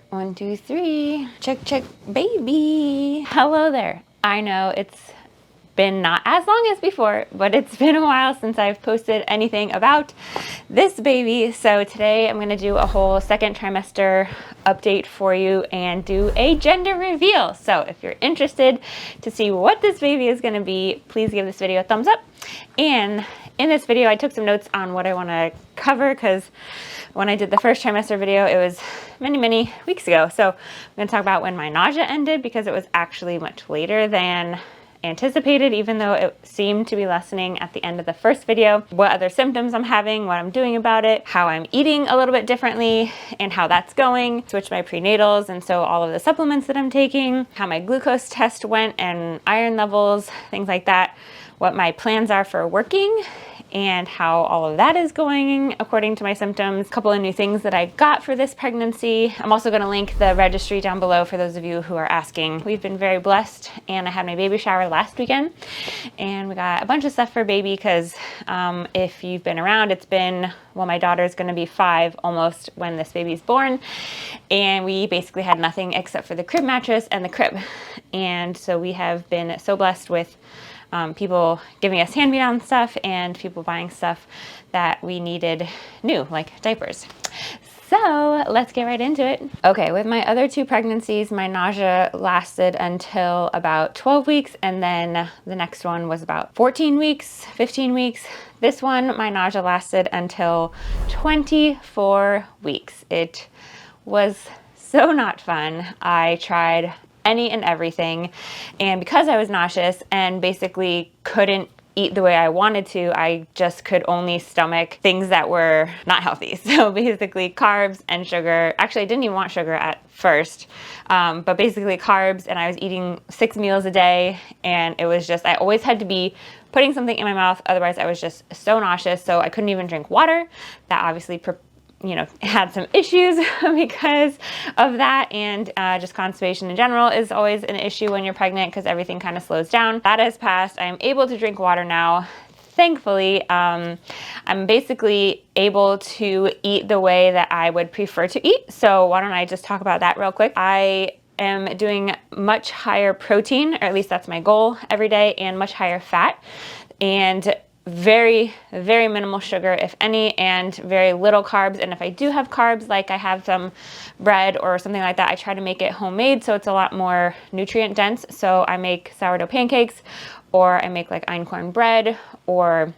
1, 2, 3. Check, check, baby. Hello there. I know it's been not as long as before, but it's been a while since I've posted anything about this baby. So today I'm going to do a whole second trimester update for you and do a gender reveal. So if you're interested to see what this baby is going to be, please give this video a thumbs up. And in this video, I took some notes on what I want to cover because when I did the first trimester video, it was many weeks ago. So I'm going to talk about when my nausea ended because it was actually much later than anticipated, even though it seemed to be lessening at the end of the first video, what other symptoms I'm having, what I'm doing about it, how I'm eating a little bit differently and how that's going, switch my prenatals, and so all of the supplements that I'm taking, how my glucose test went and iron levels, things like that, what my plans are for working, and how all of that is going according to my symptoms. A couple of new things that I got for this pregnancy. I'm also going to link the registry down below for those of you who are asking. We've been very blessed, and I had my baby shower last weekend, and we got a bunch of stuff for baby because if you've been around, it's been, well, my daughter's going to be 5 almost when this baby's born, and we basically had nothing except for the crib mattress and the crib. And so we have been so blessed with people giving us hand-me-down stuff and people buying stuff that we needed new, like diapers. So let's get right into it. Okay, with my other 2 pregnancies, my nausea lasted until about 12 weeks, and then the next one was about 14 weeks, 15 weeks. This one, my nausea lasted until 24 weeks. It was so not fun. I tried any and everything, and because I was nauseous and basically couldn't eat the way I wanted to, I just could only stomach things that were not healthy. So basically carbs and sugar. Actually, I didn't even want sugar at first, but basically carbs, and I was eating 6 meals a day, and it was just, I always had to be putting something in my mouth, otherwise I was just so nauseous, so I couldn't even drink water. That obviously had some issues because of that, and just constipation in general is always an issue when you're pregnant because everything kind of slows down. That has passed. I am able to drink water now. Thankfully, I'm basically able to eat the way that I would prefer to eat. So why don't I just talk about that real quick. I am doing much higher protein, or at least that's my goal every day, and much higher fat, and very minimal sugar, if any, and very little carbs. And if I do have carbs, like I have some bread or something like that, I try to make it homemade so it's a lot more nutrient dense. So I make sourdough pancakes, or I make like einkorn bread, or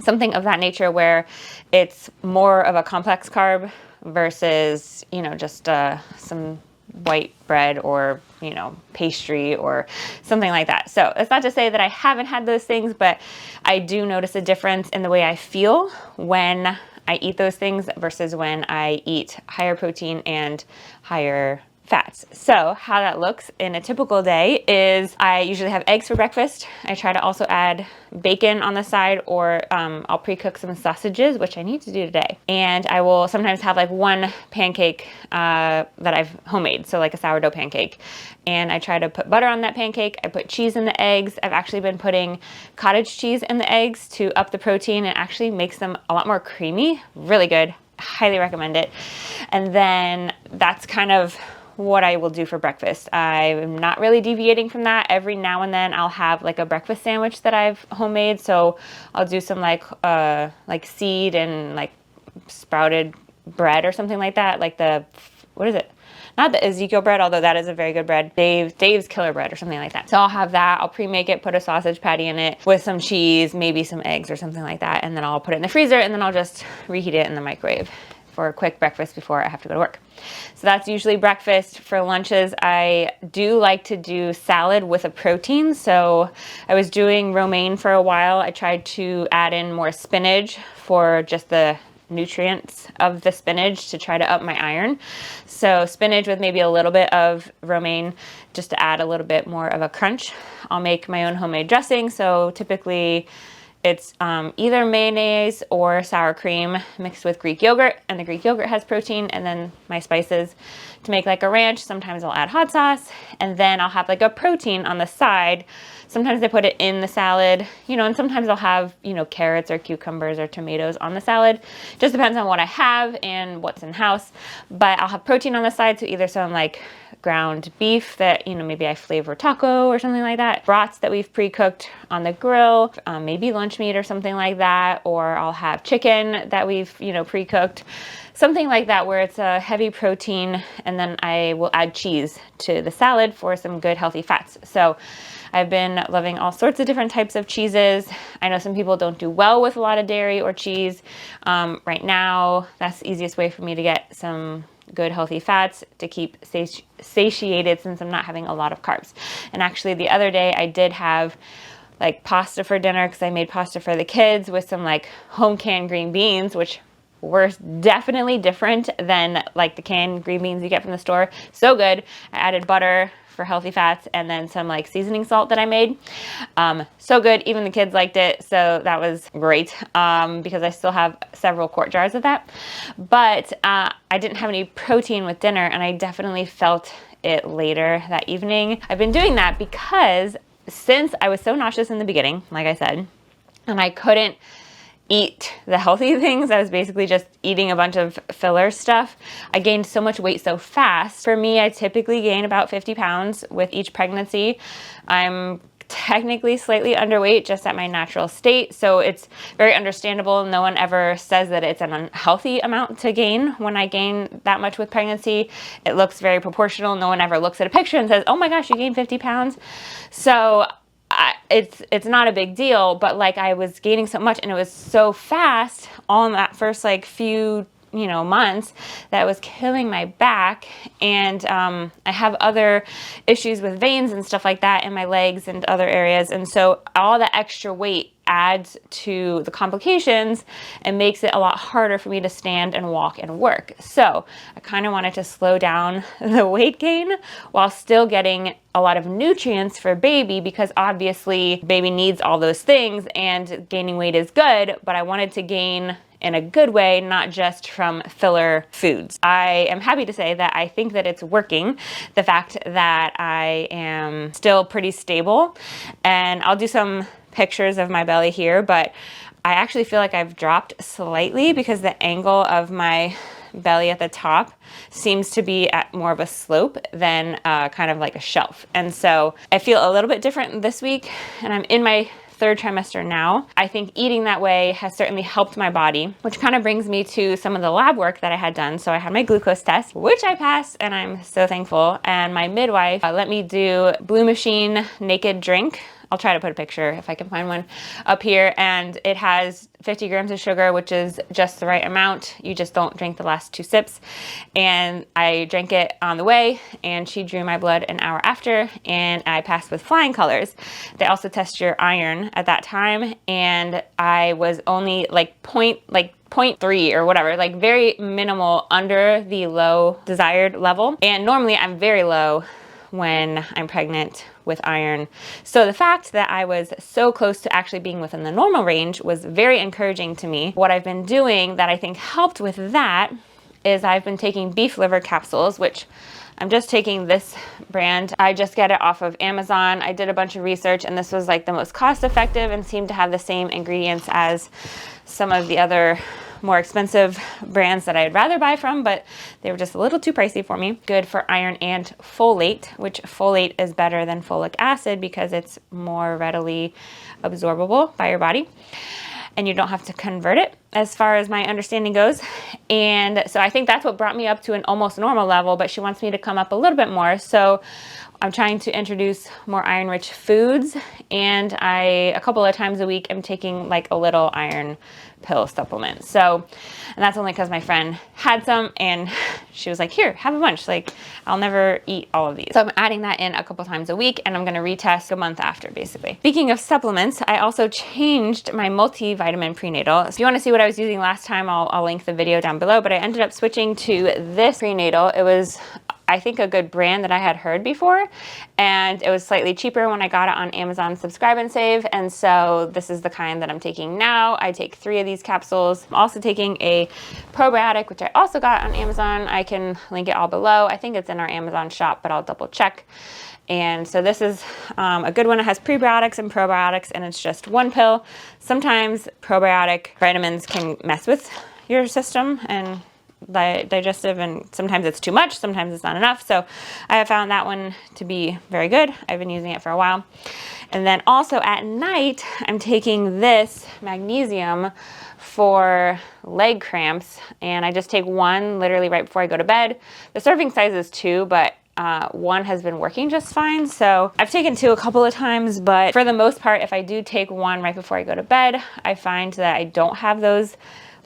something of that nature where it's more of a complex carb versus, just some white bread or pastry or something like that. So it's not to say that I haven't had those things, but I do notice a difference in the way I feel when I eat those things versus when I eat higher protein and higher fats. So how that looks in a typical day is I usually have eggs for breakfast. I try to also add bacon on the side, or I'll pre-cook some sausages, which I need to do today. And I will sometimes have like one pancake that I've homemade, so like a sourdough pancake. And I try to put butter on that pancake. I put cheese in the eggs. I've actually been putting cottage cheese in the eggs to up the protein and actually makes them a lot more creamy. Really good. Highly recommend it. And then that's kind of what I will do for breakfast. I'm not really deviating from that. Every now and then I'll have like a breakfast sandwich that I've homemade. So I'll do some like seed and like sprouted bread or something like that. Like what is it? Not the Ezekiel bread, although that is a very good bread. Dave's Killer Bread or something like that. So I'll have that. I'll pre-make it, put a sausage patty in it with some cheese, maybe some eggs or something like that. And then I'll put it in the freezer, and then I'll just reheat it in the microwave for a quick breakfast before I have to go to work. So that's usually breakfast. For lunches, I do like to do salad with a protein. So I was doing romaine for a while. I tried to add in more spinach for just the nutrients of the spinach to try to up my iron. So spinach with maybe a little bit of romaine just to add a little bit more of a crunch. I'll make my own homemade dressing. So typically it's either mayonnaise or sour cream mixed with Greek yogurt, and the Greek yogurt has protein, and then my spices to make like a ranch. Sometimes I'll add hot sauce, and then I'll have like a protein on the side. Sometimes I put it in the salad, you know, and sometimes I'll have, you know, carrots or cucumbers or tomatoes on the salad. Just depends on what I have and what's in house. But I'll have protein on the side, so either some like ground beef that, you know, maybe I flavor taco or something like that, brats that we've pre-cooked on the grill, maybe lunch meat or something like that, or I'll have chicken that we've, you know, pre-cooked, something like that where it's a heavy protein, and then I will add cheese to the salad for some good healthy fats. So I've been loving all sorts of different types of cheeses. I know some people don't do well with a lot of dairy or cheese. Right now, that's the easiest way for me to get some good healthy fats to keep satiated, since I'm not having a lot of carbs. And actually the other day I did have like pasta for dinner, because I made pasta for the kids with some like home canned green beans, which were definitely different than like the canned green beans you get from the store. So good. I added butter for healthy fats, and then some like seasoning salt that I made. So good. Even the kids liked it. So that was great, because I still have several quart jars of that. But I didn't have any protein with dinner, and I definitely felt it later that evening. I've been doing that because since I was so nauseous in the beginning, like I said, and I couldn't eat the healthy things, I was basically just eating a bunch of filler stuff, I gained so much weight so fast. For me, I typically gain about 50 pounds with each pregnancy. I'm technically slightly underweight just at my natural state, so it's very understandable. No one ever says that it's an unhealthy amount to gain when I gain that much with pregnancy. It looks very proportional. No one ever looks at a picture and says, oh my gosh, you gained 50 pounds. So it's not a big deal, but like I was gaining so much, and it was so fast all in that first like few, you know, months, that was killing my back. And I have other issues with veins and stuff like that in my legs and other areas. And so all that extra weight adds to the complications and makes it a lot harder for me to stand and walk and work. So I kind of wanted to slow down the weight gain while still getting a lot of nutrients for baby, because obviously baby needs all those things, and gaining weight is good, but I wanted to gain in a good way, not just from filler foods. I am happy to say that I think that it's working. The fact that I am still pretty stable, and I'll do some pictures of my belly here, but I actually feel like I've dropped slightly because the angle of my belly at the top seems to be at more of a slope than kind of like a shelf. And so I feel a little bit different this week, and I'm in my third trimester now. I think eating that way has certainly helped my body, which kind of brings me to some of the lab work that I had done. So I had my glucose test, which I passed, and I'm so thankful. And my midwife let me do Blue Machine Naked Drink. I'll try to put a picture if I can find one up here. And it has 50 grams of sugar, which is just the right amount. You just don't drink the last 2 sips. And I drank it on the way, and she drew my blood an hour after, and I passed with flying colors. They also test your iron at that time, and I was only like 0.3 or whatever, like very minimal under the low desired level. And normally I'm very low when I'm pregnant with iron. So the fact that I was so close to actually being within the normal range was very encouraging to me. What I've been doing that I think helped with that is I've been taking beef liver capsules, which I'm just taking this brand. I just get it off of Amazon. I did a bunch of research, and this was like the most cost effective and seemed to have the same ingredients as some of the other more expensive brands that I'd rather buy from, but they were just a little too pricey for me. Good for iron and folate, which folate is better than folic acid because it's more readily absorbable by your body, and you don't have to convert it, as far as my understanding goes. And so I think that's what brought me up to an almost normal level, but she wants me to come up a little bit more. So I'm trying to introduce more iron-rich foods, and a couple of times a week, I'm taking like a little iron pill supplement. So, and that's only because my friend had some, and she was like, here, have a bunch. Like, I'll never eat all of these. So I'm adding that in a couple times a week, and I'm going to retest a month after, basically. Speaking of supplements, I also changed my multivitamin prenatal. So if you want to see what I was using last time, I'll link the video down below, but I ended up switching to this prenatal. I think, a good brand that I had heard before, and it was slightly cheaper when I got it on Amazon Subscribe and Save, and so this is the kind that I'm taking now. I take 3 of these capsules. I'm also taking a probiotic, which I also got on Amazon. I can link it all below. I think it's in our Amazon shop, but I'll double check. And so this is a good one. It has prebiotics and probiotics, and it's just 1 pill. Sometimes probiotic vitamins can mess with your system and digestive, and sometimes it's too much, sometimes it's not enough. So I have found that one to be very good. I've been using it for a while. And then also at night, I'm taking this magnesium for leg cramps, and I just take 1 literally right before I go to bed. The serving size is 2, but 1 has been working just fine. So I've taken 2 a couple of times, but for the most part, if I do take 1 right before I go to bed, I find that I don't have those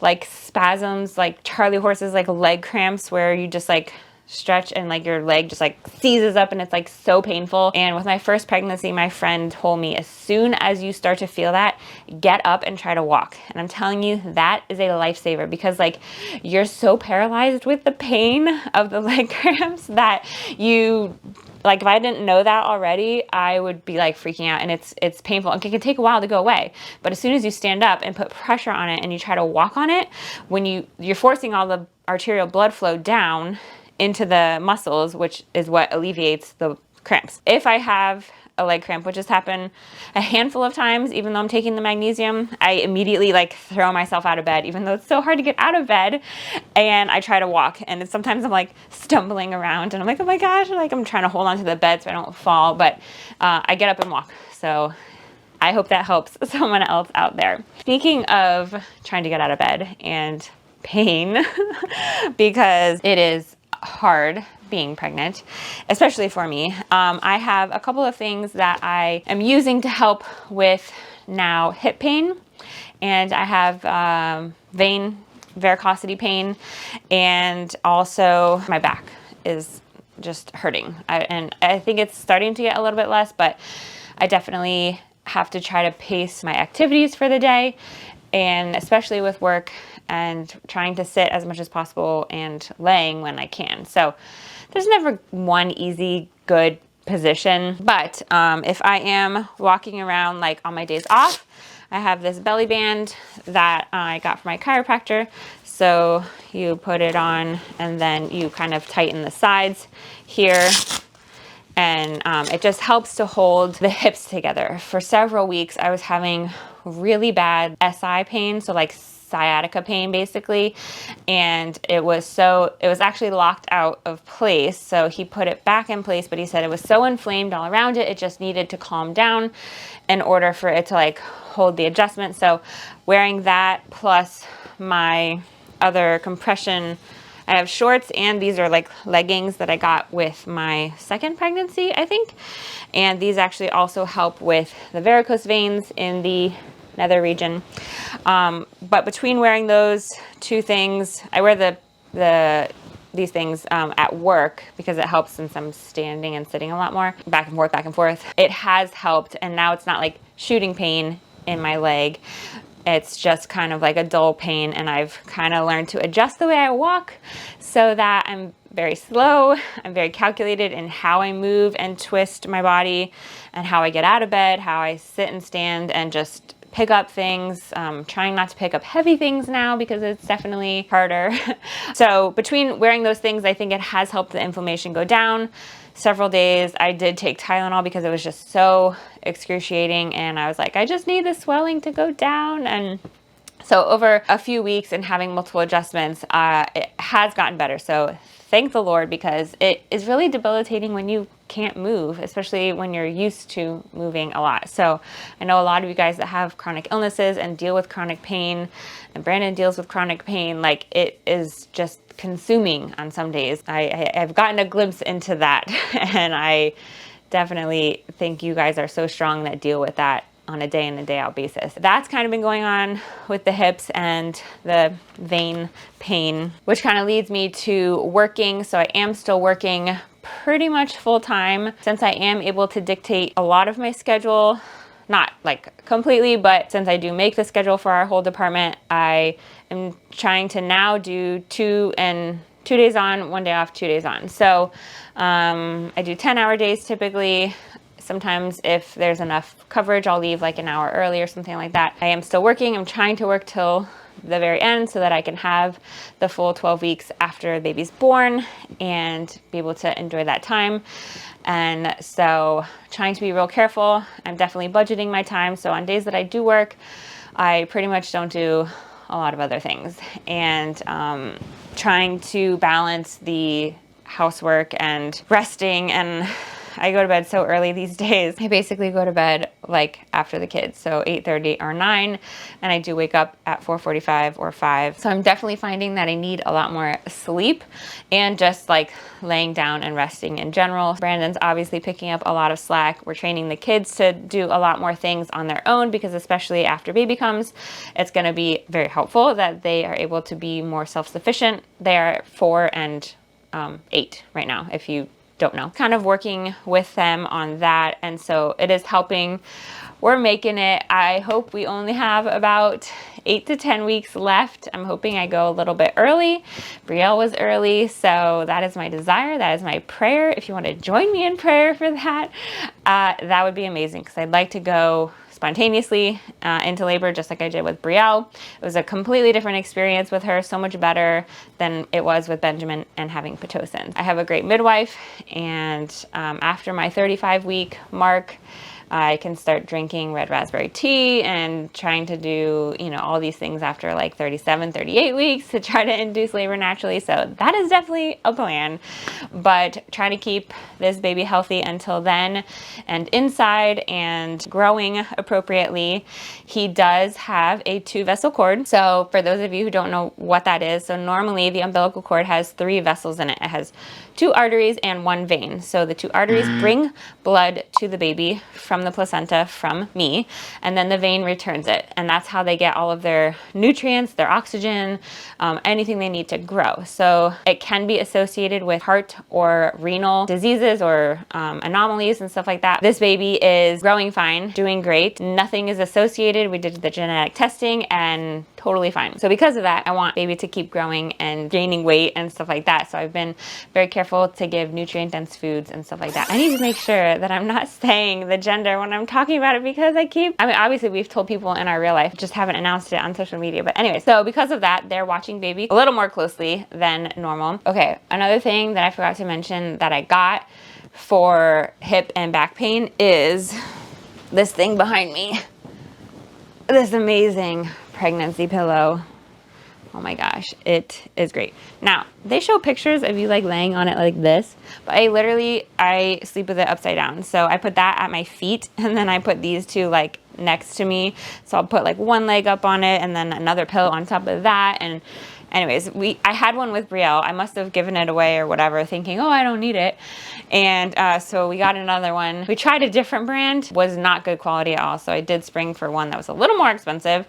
like spasms, like Charlie horses, like leg cramps where you just like stretch and like your leg just like seizes up and it's like so painful. And with my first pregnancy, my friend told me, as soon as you start to feel that, get up and try to walk. And I'm telling you, that is a lifesaver, because like you're so paralyzed with the pain of the leg cramps that you, like, if I didn't know that already, I would be like freaking out, and it's painful. It can take a while to go away, but as soon as you stand up and put pressure on it and you try to walk on it, when you're forcing all the arterial blood flow down into the muscles, which is what alleviates the cramps. If I have a leg cramp, which has happened a handful of times, even though I'm taking the magnesium, I immediately like throw myself out of bed, even though it's so hard to get out of bed, and I try to walk, and sometimes I'm like stumbling around and I'm like, oh my gosh, like I'm trying to hold onto the bed so I don't fall, but I get up and walk. So I hope that helps someone else out there. Speaking of trying to get out of bed and pain, because it is hard being pregnant, especially for me. I have a couple of things that I am using to help with now hip pain, and I have vein varicosity pain, and also my back is just hurting. And I think it's starting to get a little bit less, but I definitely have to try to pace my activities for the day, and especially with work and trying to sit as much as possible and laying when I can. So there's never one easy, good position, but if I am walking around like on my days off, I have this belly band that I got from my chiropractor. So you put it on and then you kind of tighten the sides here, and it just helps to hold the hips together. For several weeks, I was having really bad SI pain, so like sciatica pain basically, and it was actually locked out of place. So he put it back in place, but he said it was so inflamed all around it just needed to calm down in order for it to like hold the adjustment. So wearing that plus my other compression, I have shorts, and these are like leggings that I got with my second pregnancy, I think. And these actually also help with the varicose veins in the nether region. But between wearing those 2 things, I wear these things at work because it helps since I'm standing and sitting a lot more, back and forth. It has helped, and now it's not like shooting pain in my leg. It's just kind of like a dull pain, and I've kind of learned to adjust the way I walk so that I'm very slow, I'm very calculated in how I move and twist my body and how I get out of bed, how I sit and stand and just pick up things. Trying not to pick up heavy things now because it's definitely harder. So between wearing those things, I think it has helped the inflammation go down. Several days I did take Tylenol because it was just so excruciating, and I was like, I just need the swelling to go down. And so over a few weeks and having multiple adjustments, it has gotten better. So thank the Lord, because it is really debilitating when you can't move, especially when you're used to moving a lot. So I know a lot of you guys that have chronic illnesses and deal with chronic pain, and Brandon deals with chronic pain. Like, it is just consuming on some days. I've gotten a glimpse into that, and I definitely think you guys are so strong that deal with that on a day in and day out basis. That's kind of been going on with the hips and the vein pain, which kind of leads me to working. So I am still working pretty much full time, since I am able to dictate a lot of my schedule. Not like completely, but since I do make the schedule for our whole department, I am trying to now do 2 and 2 days on, 1 day off, 2 days on. So I do 10-hour days typically. Sometimes if there's enough coverage, I'll leave like an hour early or something like that. I am still working. I'm trying to work till the very end so that I can have the full 12 weeks after the baby's born and be able to enjoy that time. And so trying to be real careful. I'm definitely budgeting my time. So on days that I do work, I pretty much don't do a lot of other things, and trying to balance the housework and resting. And I go to bed so early these days. I basically go to bed like after the kids, so 8:30 or 9, and I do wake up at 4:45 or 5. So I'm definitely finding that I need a lot more sleep and just like laying down and resting in general. Brandon's obviously picking up a lot of slack. We're training the kids to do a lot more things on their own, because especially after baby comes, it's going to be very helpful that they are able to be more self-sufficient. They are 4 and 8 right now, if you don't know. Kind of working with them on that, and so it is helping. We're making it. I hope we only have about 8 to 10 weeks left. I'm hoping I go a little bit early. Brielle was early, so that is my desire. That is my prayer. If you want to join me in prayer for that, that would be amazing, because I'd like to go spontaneously into labor just like I did with Brielle. It was a completely different experience with her, so much better than it was with Benjamin and having Pitocin. I have a great midwife, and after my 35-week mark, I can start drinking red raspberry tea and trying to do, you know, all these things after like 37, 38 weeks to try to induce labor naturally. So that is definitely a plan, but trying to keep this baby healthy until then and inside and growing appropriately. He does have a 2-vessel cord. So for those of you who don't know what that is, so normally the umbilical cord has 3 vessels in it. It has 2 arteries and 1 vein. So the 2 arteries bring blood to the baby from the placenta from me, and then the vein returns it. And that's how they get all of their nutrients, their oxygen, anything they need to grow. So it can be associated with heart or renal diseases or anomalies and stuff like that. This baby is growing fine, doing great. Nothing is associated. We did the genetic testing and totally fine. So because of that, I want baby to keep growing and gaining weight and stuff like that. So I've been very careful to give nutrient-dense foods and stuff like that. I need to make sure that I'm not saying the gender when I'm talking about it, because I mean, obviously we've told people in our real life, just haven't announced it on social media. But anyway, so because of that, they're watching baby a little more closely than normal. Okay, another thing that I forgot to mention that I got for hip and back pain is this thing behind me. This amazing pregnancy pillow. Oh my gosh, it is great. Now, they show pictures of you like laying on it like this, but I sleep with it upside down. So I put that at my feet, and then I put these 2 like next to me. So I'll put like one leg up on it and then another pillow on top of that. And anyways, I had one with Brielle. I must have given it away or whatever, thinking, oh, I don't need it. And so we got another one. We tried a different brand, was not good quality at all. So I did spring for one that was a little more expensive.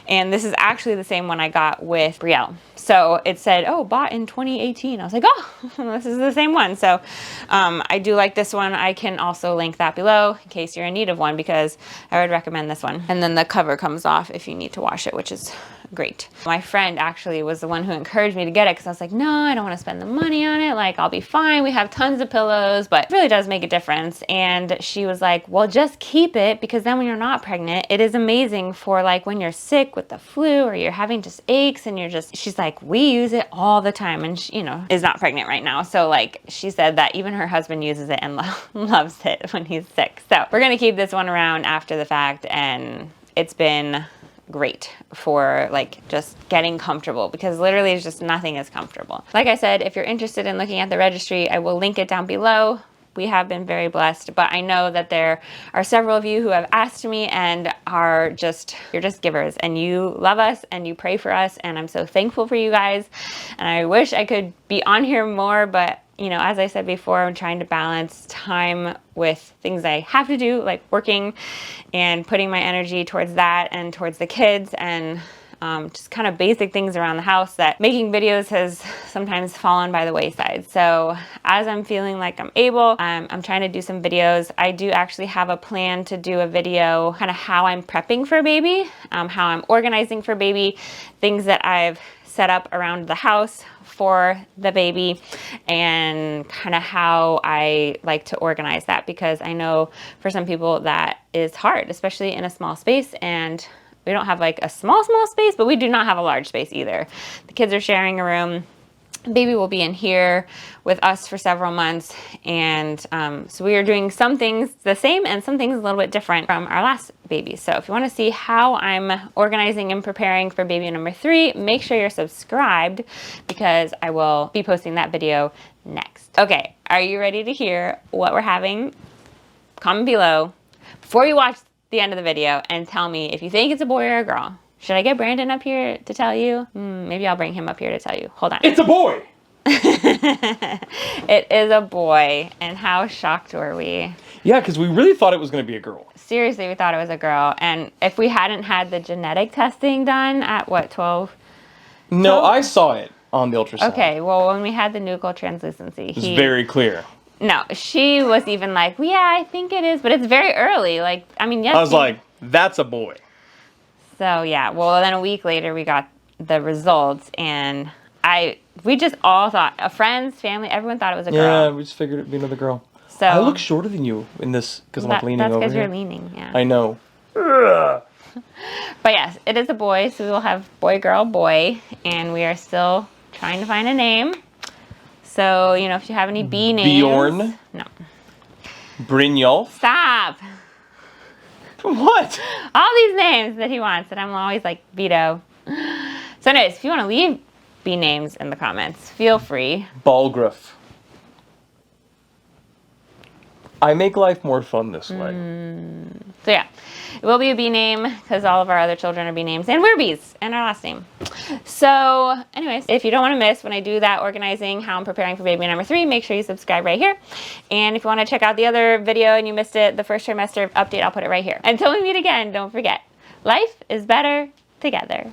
And this is actually the same one I got with Brielle. So it said, oh, bought in 2018. I was like, oh, this is the same one. So I do like this one. I can also link that below in case you're in need of one, because I would recommend this one. And then the cover comes off if you need to wash it, which is great. My friend actually was the one who encouraged me to get it, because I was like, no, I don't want to spend the money on it. Like, I'll be fine. We have tons of pillows, but it really does make a difference. And she was like, well, just keep it, because then when you're not pregnant, it is amazing for like when you're sick with the flu or you're having just aches and she's like, we use it all the time. And she, you know, is not pregnant right now. So like she said that even her husband uses it and loves it when he's sick. So we're going to keep this one around after the fact. And it's been great for like just getting comfortable, because literally it's just nothing is comfortable. Like I said, if you're interested in looking at the registry, I will link it down below. We have been very blessed, but I know that there are several of you who have asked me and you're just givers, and you love us and you pray for us, and I'm so thankful for you guys. And I wish I could be on here more, but you know, as I said before, I'm trying to balance time with things I have to do, like working and putting my energy towards that and towards the kids, and just kind of basic things around the house that making videos has sometimes fallen by the wayside. So as I'm feeling like I'm able, I'm trying to do some videos. I do actually have a plan to do a video, kind of how I'm prepping for baby, how I'm organizing for baby, things that I've set up around the house for the baby and kind of how I like to organize that, because I know for some people that is hard, especially in a small space, and we don't have like a small space, but we do not have a large space either. The kids are sharing a room. Baby will be in here with us for several months, and so we are doing some things the same and some things a little bit different from our last baby. So if you want to see how I'm organizing and preparing for baby number 3, make sure you're subscribed, because I will be posting that video next. Okay, are you ready to hear what we're having? Comment below before you watch the end of the video and tell me if you think it's a boy or a girl. Should I get Brandon up here to tell you? Maybe I'll bring him up here to tell you. Hold on. It's a boy! It is a boy, and how shocked were we? Yeah, because we really thought it was going to be a girl. Seriously, we thought it was a girl, and if we hadn't had the genetic testing done at what, 12? No, I saw it on the ultrasound. Okay, well, when we had the nuchal translucency, It was very clear. No, she was even like, well, yeah, I think it is, but it's very early. Like, I mean, yes. I was like, that's a boy. So yeah, well then a week later we got the results, and we just all thought, friends, family, everyone thought it was a girl. Yeah, we just figured it'd be another girl. So I look shorter than you in this because I'm like leaning over. That's because you're leaning, yeah. I know. But yes, it is a boy, so we will have boy, girl, boy, and we are still trying to find a name. So, you know, if you have any B names. Bjorn. No. Brynjolf. Stop. What? All these names that he wants, and I'm always like, veto. So anyways, if you want to leave B names in the comments, feel free. Balgruff. I make life more fun this way. So yeah, it will be a B name because all of our other children are B names, and we're B's in our last name. So anyways, if you don't want to miss when I do that organizing, how I'm preparing for baby number 3, make sure you subscribe right here. And if you want to check out the other video and you missed it, the first trimester update, I'll put it right here. Until we meet again, don't forget, life is better together.